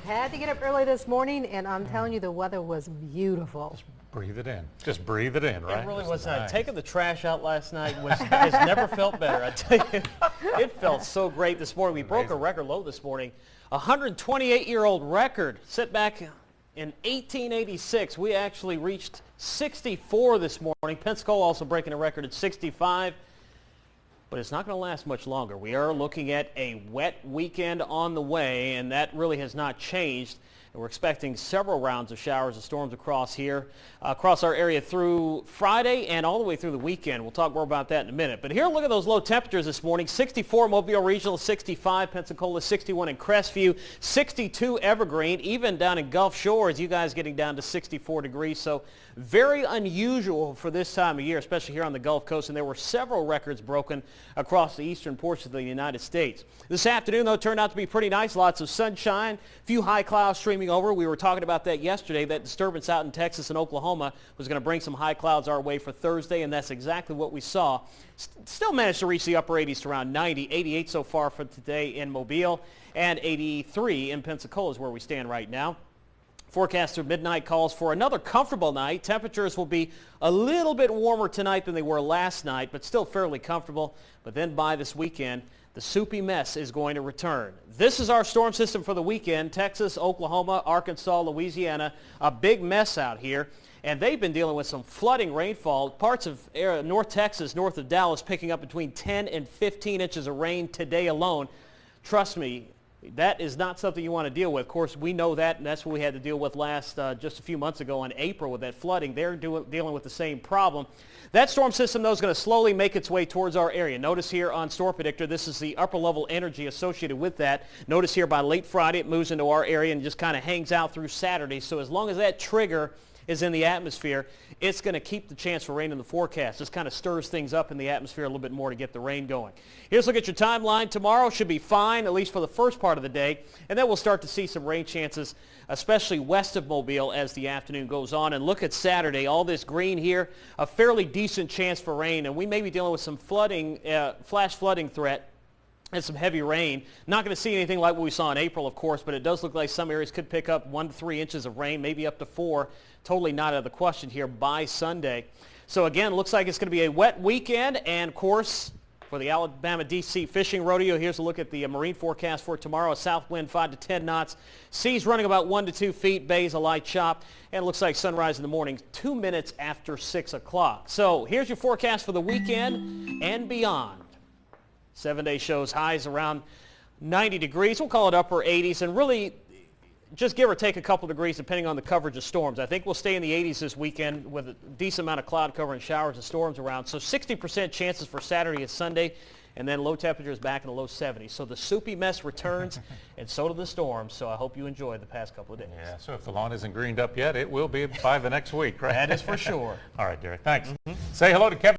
Had to get up early this morning, and I'm telling you, the weather was beautiful. Just breathe it in. Just breathe it in, right? It really was. Nice. Taking the trash out last night has never felt better. I tell you, it felt so great this morning. We broke a record low this morning. A 128-year-old record set back in 1886. We actually reached 64 this morning. Pensacola also breaking a record at 65. But it's not going to last much longer. We are looking at a wet weekend on the way, and that really has not changed. And we're expecting several rounds of showers and storms across our area through Friday and all the way through the weekend. We'll talk more about that in a minute. But here, look at those low temperatures this morning. 64 Mobile Regional, 65 Pensacola, 61 in Crestview, 62 Evergreen, even down in Gulf Shores, you guys getting down to 64 degrees. So very unusual for this time of year, especially here on the Gulf Coast, and there were several records broken across the eastern portion of the United States. This afternoon, though, turned out to be pretty nice. Lots of sunshine, a few high clouds streaming over. We were talking about that yesterday. That disturbance out in Texas and Oklahoma was going to bring some high clouds our way for Thursday, and that's exactly what we saw. Still managed to reach the upper 80s to around 90, 88 so far for today in Mobile, and 83 in Pensacola is where we stand right now. Forecast through midnight calls for another comfortable night. Temperatures will be a little bit warmer tonight than they were last night, but still fairly comfortable. But then by this weekend, the soupy mess is going to return. This is our storm system for the weekend. Texas, Oklahoma, Arkansas, Louisiana, a big mess out here. And they've been dealing with some flooding rainfall. Parts of North Texas, north of Dallas, picking up between 10 and 15 inches of rain today alone. Trust me, that is not something you want to deal with. Of course, we know that, and that's what we had to deal with just a few months ago in April with that flooding. They're dealing with the same problem. That storm system, though, is going to slowly make its way towards our area. Notice here on Storm Predictor, this is the upper-level energy associated with that. Notice here by late Friday, it moves into our area and just kind of hangs out through Saturday. So as long as that trigger is in the atmosphere, it's going to keep the chance for rain in the forecast. Just kind of stirs things up in the atmosphere a little bit more to get the rain going. Here's a look at your timeline. Tomorrow should be fine, at least for the first part of the day, and then we'll start to see some rain chances, especially west of Mobile as the afternoon goes on. And look at Saturday, all this green here, a fairly decent chance for rain, and we may be dealing with some flooding, flash flooding threat and some heavy rain. Not going to see anything like what we saw in April, of course, but it does look like some areas could pick up 1 to 3 inches of rain, maybe up to 4. Totally not out of the question here by Sunday. So again, looks like it's going to be a wet weekend, and of course, for the Alabama-D.C. fishing rodeo, here's a look at the marine forecast for tomorrow. A south wind 5 to 10 knots. Seas running about 1 to 2 feet. Bays a light chop. And it looks like sunrise in the morning 2 minutes after 6 o'clock. So here's your forecast for the weekend and beyond. 7-day shows highs around 90 degrees. We'll call it upper 80s, and really just give or take a couple degrees depending on the coverage of storms. I think we'll stay in the 80s this weekend with a decent amount of cloud cover and showers and storms around. So 60% chances for Saturday and Sunday, and then low temperatures back in the low 70s. So the soupy mess returns, and so do the storms. So I hope you enjoyed the past couple of days. Yeah, so if the lawn isn't greened up yet, it will be by the next week, right? That is for sure. All right, Derek, thanks. Say hello to Kevin.